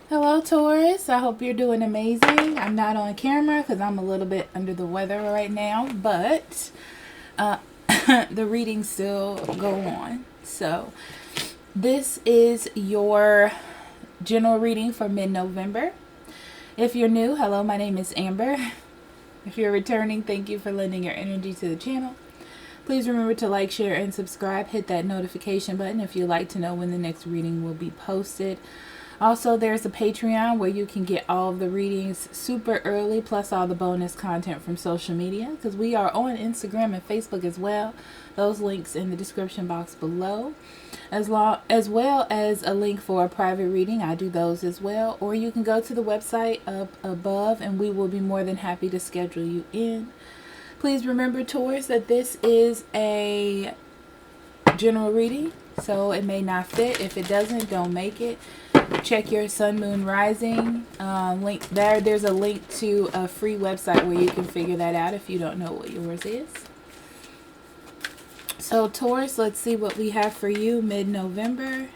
Hello, Taurus. I hope you're doing amazing. I'm not on camera because I'm a little bit under the weather right now, but uh, the readings still go on. So, this is your general reading for mid-November. If you're new, hello, my name is Amber. If you're returning, thank you for lending your energy to the channel. Please remember to like, share, and subscribe. Hit that notification button if you'd like to know when the next reading will be posted. Also, there's a Patreon where you can get all of the readings super early, plus all the bonus content from social media, because we are on Instagram and Facebook as well. Those links in the description box below, as well as a link for a private reading. I do those as well. Or you can go to the website up above, and we will be more than happy to schedule you in. Please remember, Taurus, that this is a general reading, so it may not fit. If it doesn't, don't make it. Check your sun, moon, rising link there. There's a link to a free website where you can figure that out if you don't know what yours is. So Taurus, let's see what we have for you mid-November.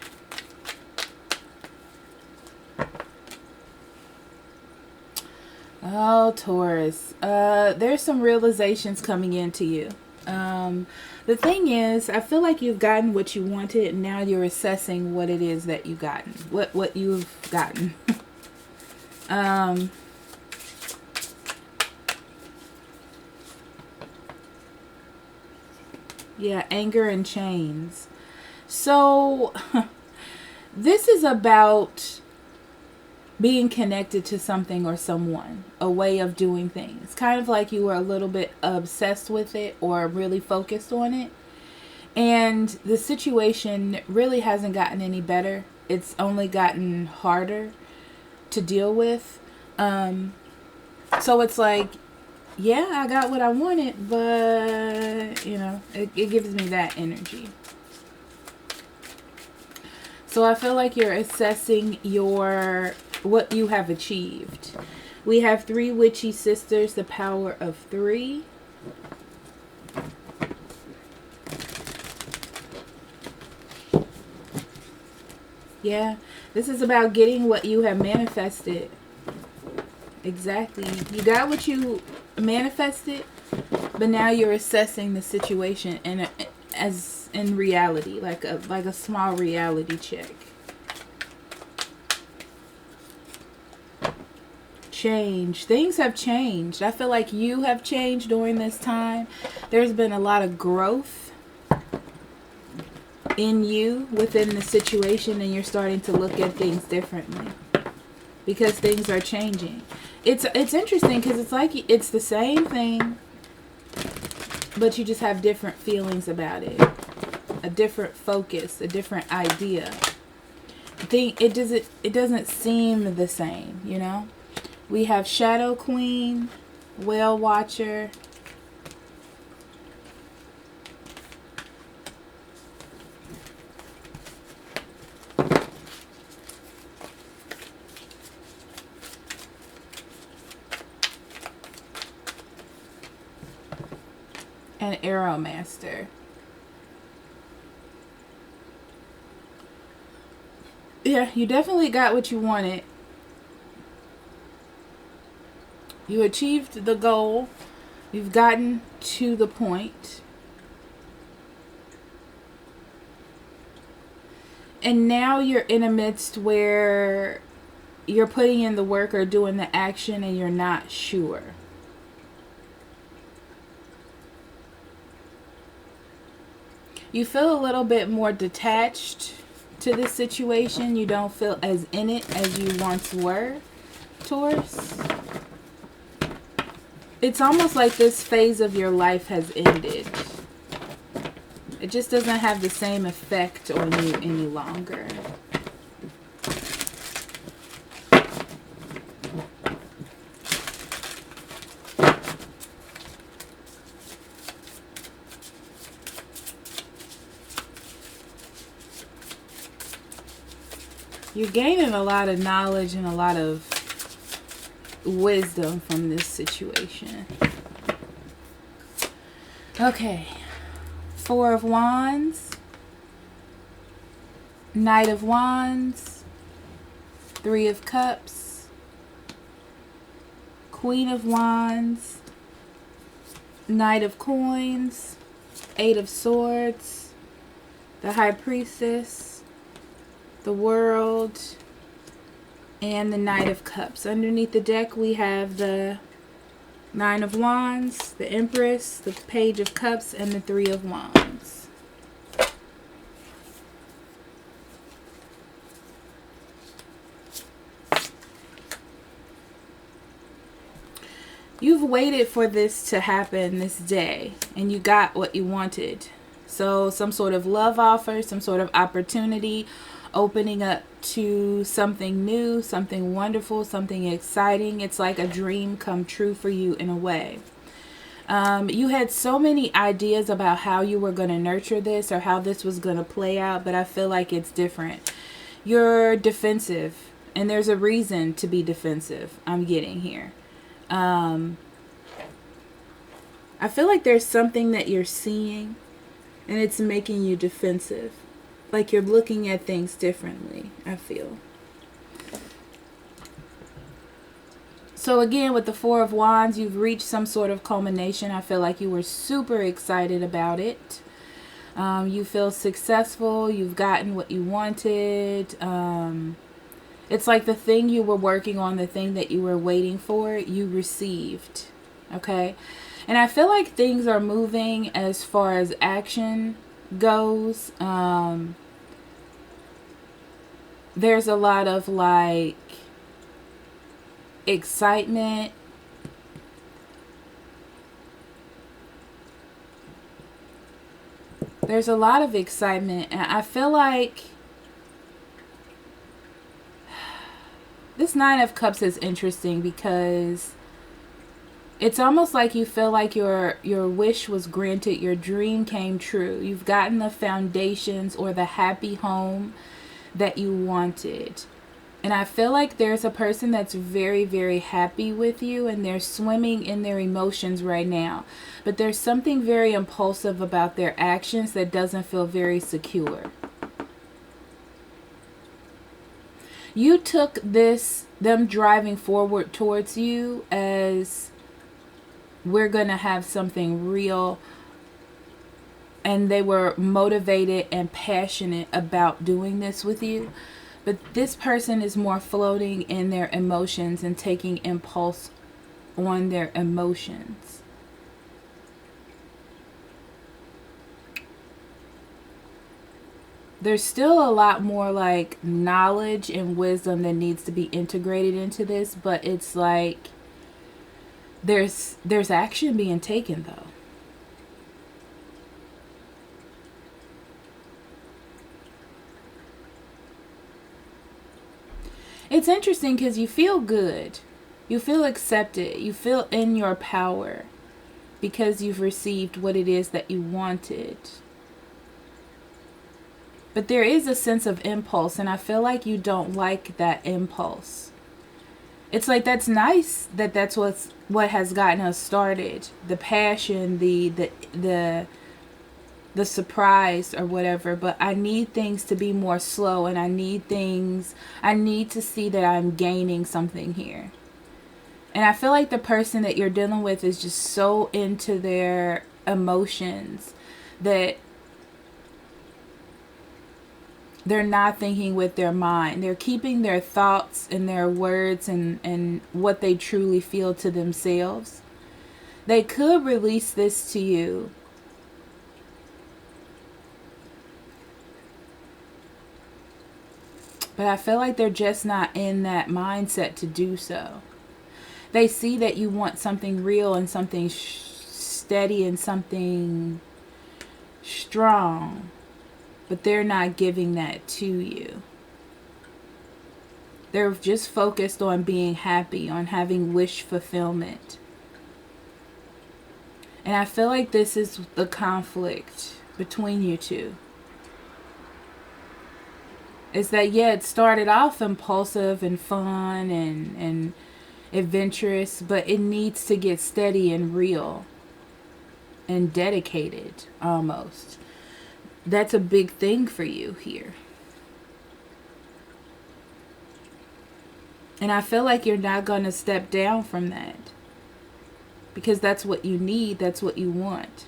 Oh, Taurus, there's some realizations coming into you. The thing is, I feel like you've gotten what you wanted, and now you're assessing what it is that you've gotten, what you've gotten. Yeah, anger and chains. So, this is about being connected to something or someone, a way of doing things. Kind of like you were a little bit obsessed with it or really focused on it. And the situation really hasn't gotten any better. It's only gotten harder to deal with. So it's like, yeah, I got what I wanted, but, you know, it gives me that energy. So I feel like you're assessing what you have achieved. We have 3 witchy sisters, the power of 3. Yeah, this is about getting what you have manifested. Exactly. You got what you manifested, but now you're assessing the situation as in reality, like a small reality check. Change. Things have changed. I feel like you have changed during this time. There's been a lot of growth in you within the situation, and you're starting to look at things differently because things are changing. It's interesting because it's like it's the same thing, but you just have different feelings about it, a different focus, a different idea. It doesn't seem the same, you know. We have Shadow Queen, Whale Watcher, and Arrow Master. Yeah, you definitely got what you wanted. You achieved the goal. You've gotten to the point. And now you're in a midst where you're putting in the work or doing the action and you're not sure. You feel a little bit more detached to this situation. You don't feel as in it as you once were, Taurus. It's almost like this phase of your life has ended. It just doesn't have the same effect on you any longer. You're gaining a lot of knowledge and a lot of wisdom from this situation. Okay. 4 of Wands, Knight of Wands, Three of Cups, Queen of Wands, Knight of Coins, Eight of Swords, the High Priestess, the World, and the Knight of Cups. Underneath the deck we have the Nine of Wands, the Empress, the Page of Cups, and the Three of Wands. You've waited for this to happen this day, and you got what you wanted. So some sort of love offer, some sort of opportunity, opening up to something new, something wonderful, something exciting. It's like a dream come true for you in a way. You had so many ideas about how you were going to nurture this or how this was going to play out, but I feel like it's different. You're defensive, and there's a reason to be defensive, I'm getting here. I feel like there's something that you're seeing and it's making you defensive. Like you're looking at things differently, I feel. So again, with the Four of Wands, you've reached some sort of culmination. I feel like you were super excited about it. You feel successful. You've gotten what you wanted. It's like the thing you were working on, the thing that you were waiting for, you received. Okay? And I feel like things are moving as far as action goes. There's a lot of like excitement. There's a lot of excitement, and I feel like this Nine of Cups is interesting because it's almost like you feel like your wish was granted, your dream came true. You've gotten the foundations or the happy home that you wanted. And I feel like there's a person that's very, very happy with you, and they're swimming in their emotions right now. But there's something very impulsive about their actions that doesn't feel very secure. You took them driving forward towards you as we're going to have something real, and they were motivated and passionate about doing this with you. But this person is more floating in their emotions and taking impulse on their emotions. There's still a lot more like knowledge and wisdom that needs to be integrated into this, but it's like there's action being taken though. It's interesting because you feel good. You feel accepted. You feel in your power because you've received what it is that you wanted. But there is a sense of impulse, and I feel like you don't like that impulse. It's like that's nice that that's what has gotten us started. The passion, the surprise or whatever, but I need things to be more slow, and I need to see that I'm gaining something here. And I feel like the person that you're dealing with is just so into their emotions that they're not thinking with their mind. They're keeping their thoughts and their words and what they truly feel to themselves. They could release this to you, but I feel like they're just not in that mindset to do so. They see that you want something real and something steady and something strong, but they're not giving that to you. They're just focused on being happy, on having wish fulfillment. And I feel like this is the conflict between you two. Is that, yeah, it started off impulsive and fun and adventurous, but it needs to get steady and real and dedicated almost. That's a big thing for you here. And I feel like you're not going to step down from that. Because that's what you need. That's what you want.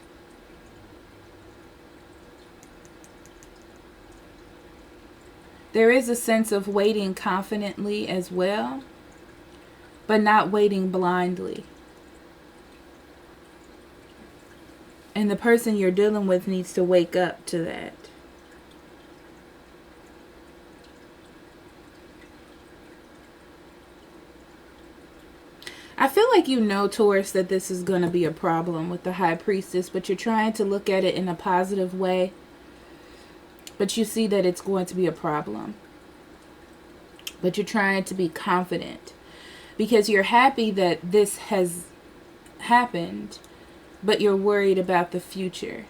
There is a sense of waiting confidently as well, but not waiting blindly. And the person you're dealing with needs to wake up to that. I feel like you know, Taurus, that this is going to be a problem with the High Priestess, but you're trying to look at it in a positive way. But you see that it's going to be a problem. But you're trying to be confident. Because you're happy that this has happened, but you're worried about the future.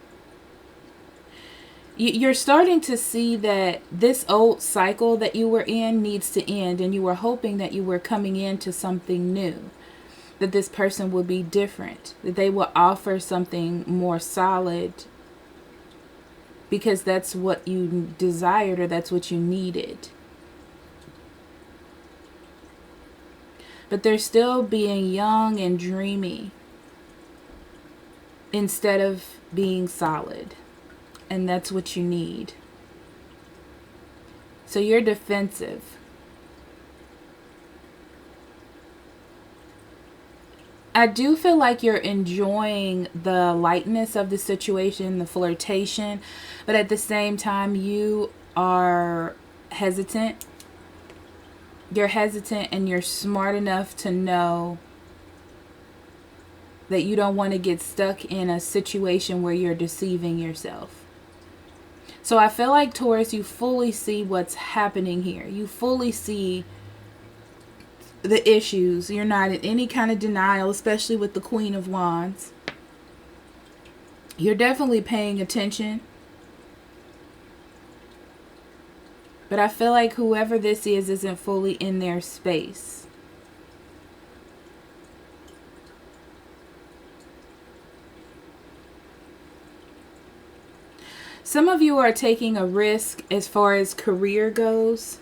You're starting to see that this old cycle that you were in needs to end. And you were hoping that you were coming into something new. That this person would be different. That they will offer something more solid. Because that's what you desired, or that's what you needed. But they're still being young and dreamy. Instead of being solid. And that's what you need. So you're defensive. I do feel like you're enjoying the lightness of the situation, the flirtation, but at the same time you are hesitant. You're hesitant and you're smart enough to know that you don't want to get stuck in a situation where you're deceiving yourself. So I feel like, Taurus, you fully see what's happening here. You fully see the issues. You're not in any kind of denial, especially with the Queen of Wands. You're definitely paying attention. But I feel like whoever this is isn't fully in their space. Some of you are taking a risk as far as career goes.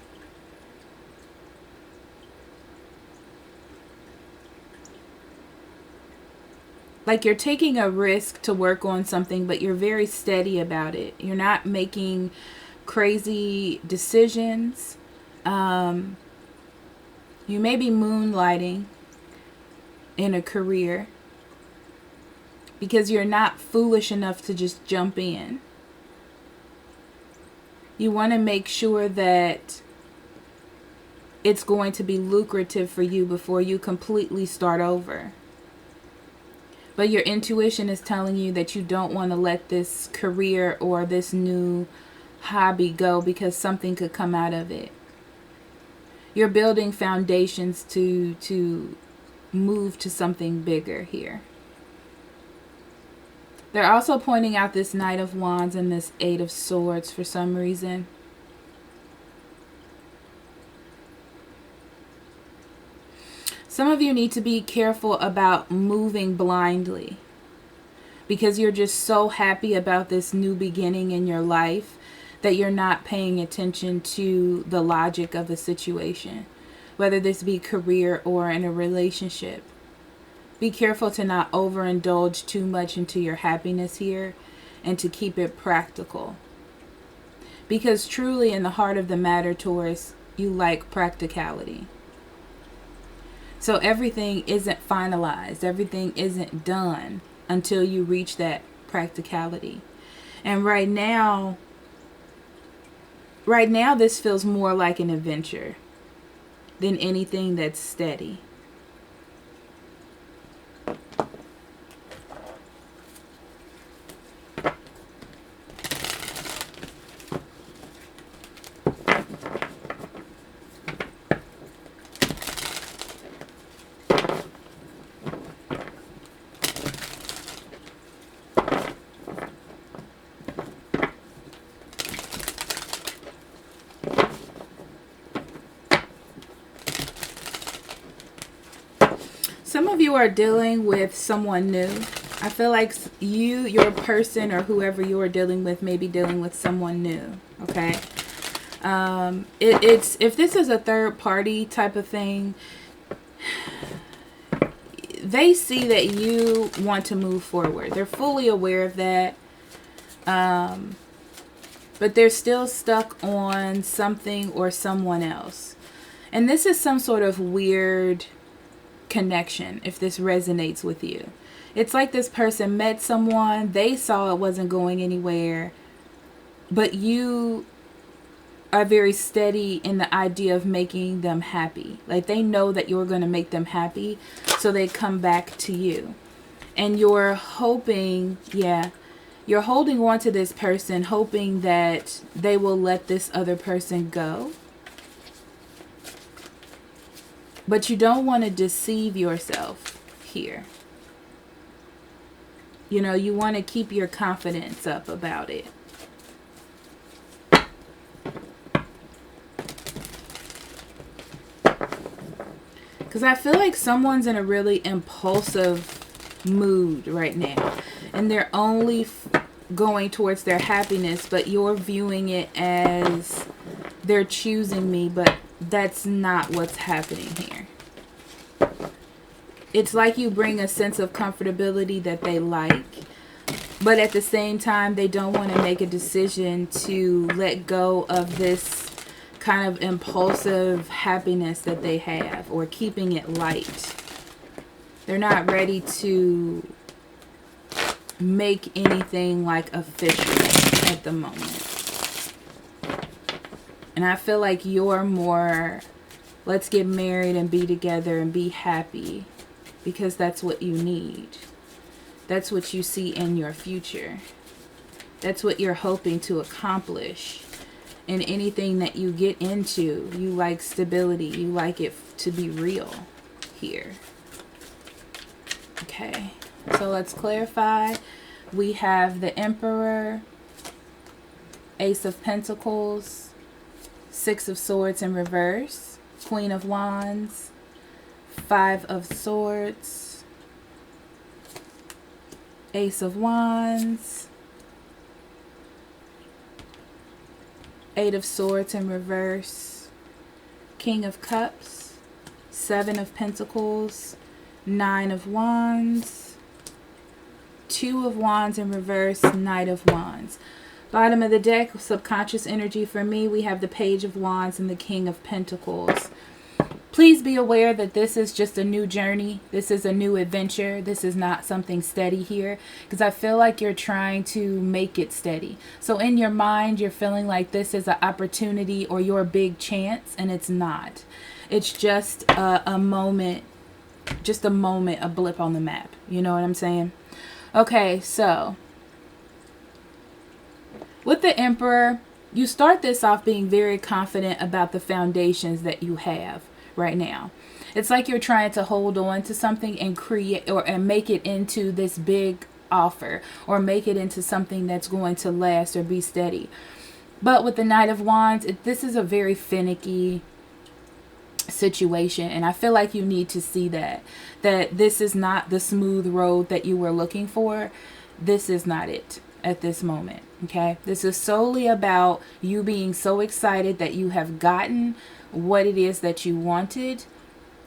Like you're taking a risk to work on something, but you're very steady about it. You're not making crazy decisions. You may be moonlighting in a career because you're not foolish enough to just jump in. You want to make sure that it's going to be lucrative for you before you completely start over. But your intuition is telling you that you don't want to let this career or this new hobby go because something could come out of it. You're building foundations to move to something bigger here. They're also pointing out this Knight of Wands and this Eight of Swords for some reason. Some of you need to be careful about moving blindly because you're just so happy about this new beginning in your life that you're not paying attention to the logic of the situation, whether this be career or in a relationship. Be careful to not overindulge too much into your happiness here and to keep it practical. Because truly in the heart of the matter, Taurus, you like practicality. So everything isn't finalized. Everything isn't done until you reach that practicality. And right now this feels more like an adventure than anything that's steady. Some of you are dealing with someone new. I feel like your person, or whoever you are dealing with may be dealing with someone new, okay? It's if this is a third party type of thing, they see that you want to move forward. They're fully aware of that. But they're still stuck on something or someone else. And this is some sort of weird connection, if this resonates with you. It's like this person met someone, they saw it wasn't going anywhere, but you are very steady in the idea of making them happy. Like they know that you're going to make them happy, so they come back to you. And you're hoping, you're holding on to this person, hoping that they will let this other person go. But you don't want to deceive yourself here. You know, you want to keep your confidence up about it. Because I feel like someone's in a really impulsive mood right now. And they're only going towards their happiness, but you're viewing it as they're choosing me, but that's not what's happening here. It's like you bring a sense of comfortability that they like, but at the same time, they don't want to make a decision to let go of this kind of impulsive happiness that they have, or keeping it light. They're not ready to make anything like official at the moment. And I feel like you're more, let's get married and be together and be happy, because that's what you need. That's what you see in your future. That's what you're hoping to accomplish. In anything that you get into, you like stability. You like it to be real here. Okay, so let's clarify. We have the Emperor, Ace of Pentacles, Six of Swords in reverse, Queen of Wands, Five of Swords, Ace of Wands, Eight of Swords in reverse, King of Cups, Seven of Pentacles, Nine of Wands, Two of Wands in reverse, Knight of Wands. Bottom of the deck, subconscious energy for me, we have the Page of Wands and the King of Pentacles. Please be aware that this is just a new journey. This is a new adventure. This is not something steady here, because I feel like you're trying to make it steady. So in your mind, you're feeling like this is an opportunity or your big chance, and it's not. It's just a moment, a blip on the map. You know what I'm saying? Okay, so with the Emperor, you start this off being very confident about the foundations that you have right now. It's like you're trying to hold on to something and create and make it into this big offer, or make it into something that's going to last or be steady. But with the Knight of Wands, this is a very finicky situation, and I feel like you need to see that this is not the smooth road that you were looking for. This is not it at this moment. Okay, this is solely about you being so excited that you have gotten what it is that you wanted,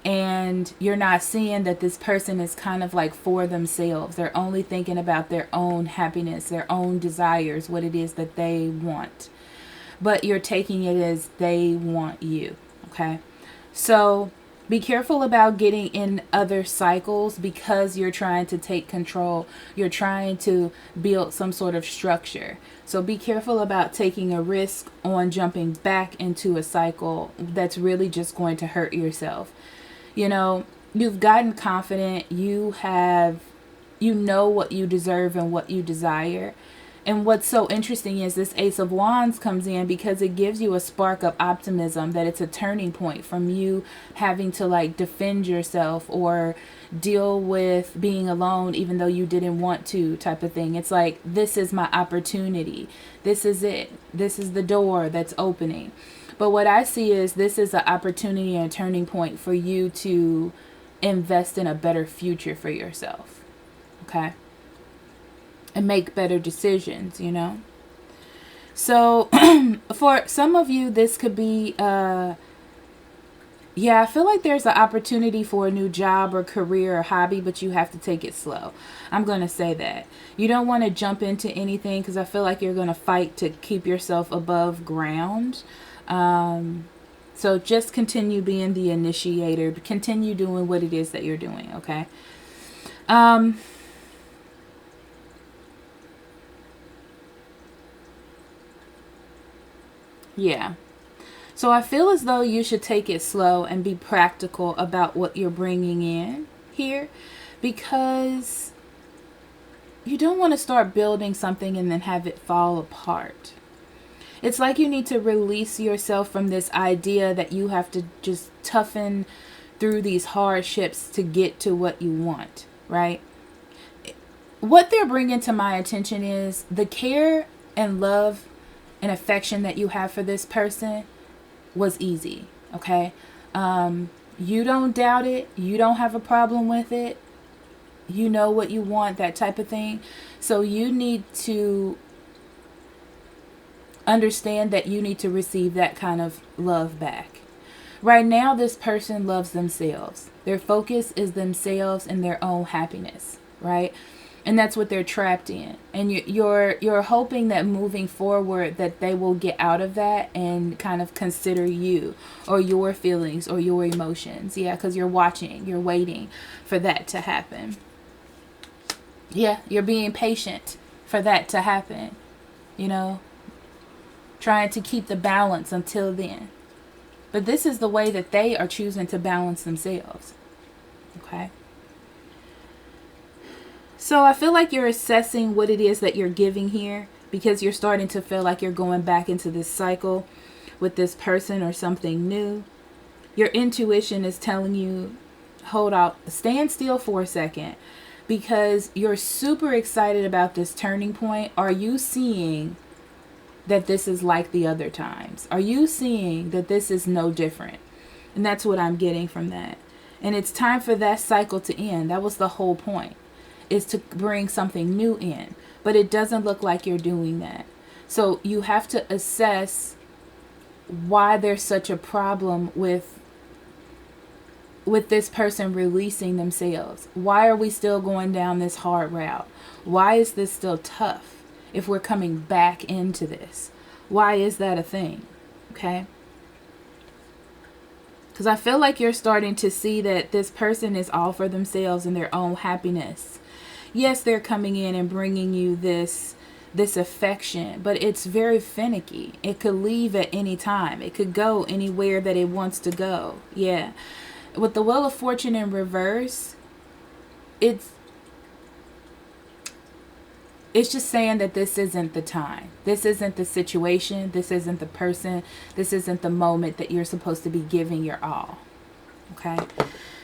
and you're not seeing that this person is kind of like for themselves. They're only thinking about their own happiness, their own desires, what it is that they want, but you're taking it as they want you. Okay, so be careful about getting in other cycles, because you're trying to take control. You're trying to build some sort of structure. So be careful about taking a risk on jumping back into a cycle that's really just going to hurt yourself. You know, you've gotten confident. You know what you deserve and what you desire. And what's so interesting is this Ace of Wands comes in because it gives you a spark of optimism that it's a turning point from you having to like defend yourself or deal with being alone even though you didn't want to, type of thing. It's like, this is my opportunity. This is it. This is the door that's opening. But what I see is this is an opportunity and a turning point for you to invest in a better future for yourself. Okay? And make better decisions, you know? So for some of you, this could be, yeah, I feel like there's an opportunity for a new job or career or hobby, but you have to take it slow. I'm going to say that. You don't want to jump into anything because I feel like you're going to fight to keep yourself above ground. So just continue being the initiator. Continue doing what it is that you're doing, okay? Yeah. So I feel as though you should take it slow and be practical about what you're bringing in here, because you don't want to start building something and then have it fall apart. It's like you need to release yourself from this idea that you have to just toughen through these hardships to get to what you want, right? What they're bringing to my attention is the care and love and affection that you have for this person was easy, okay? You don't doubt it. You don't have a problem with it. You know what you want, that type of thing. So you need to understand that you need to receive that kind of love back. Right now, this person loves themselves. Their focus is themselves and their own happiness, right? And that's what they're trapped in. And you're hoping that moving forward that they will get out of that and kind of consider you or your feelings or your emotions. Yeah, because you're watching, you're waiting for that to happen. Yeah, you're being patient for that to happen. You know, trying to keep the balance until then. But this is the way that they are choosing to balance themselves. Okay? So I feel like you're assessing what it is that you're giving here, because you're starting to feel like you're going back into this cycle with this person or something new. Your intuition is telling you, hold out, stand still for a second, because you're super excited about this turning point. Are you seeing that this is like the other times? Are you seeing that this is no different? And that's what I'm getting from that. And it's time for that cycle to end. That was the whole point, is to bring something new in. But it doesn't look like you're doing that. So you have to assess why there's such a problem with this person releasing themselves. Why are we still going down this hard route? Why is this still tough if we're coming back into this? Why is that a thing? Okay? Because I feel like you're starting to see that this person is all for themselves and their own happiness. Yes, they're coming in and bringing you this affection, but it's very finicky. It could leave at any time. It could go anywhere that it wants to go. Yeah. With the Wheel of Fortune in reverse, it's just saying that this isn't the time. This isn't the situation. This isn't the person. This isn't the moment that you're supposed to be giving your all. Okay?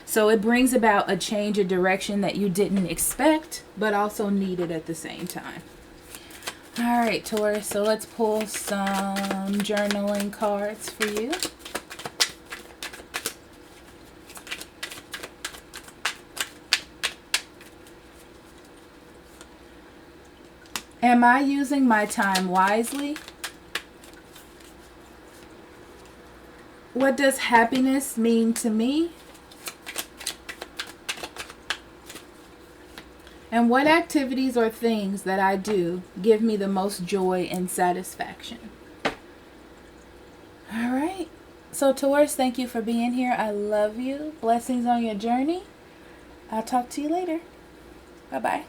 So it brings about a change of direction that you didn't expect, but also needed at the same time. All right, Taurus. So let's pull some journaling cards for you. Am I using my time wisely? What does happiness mean to me? And what activities or things that I do give me the most joy and satisfaction? All right. So Taurus, thank you for being here. I love you. Blessings on your journey. I'll talk to you later. Bye-bye.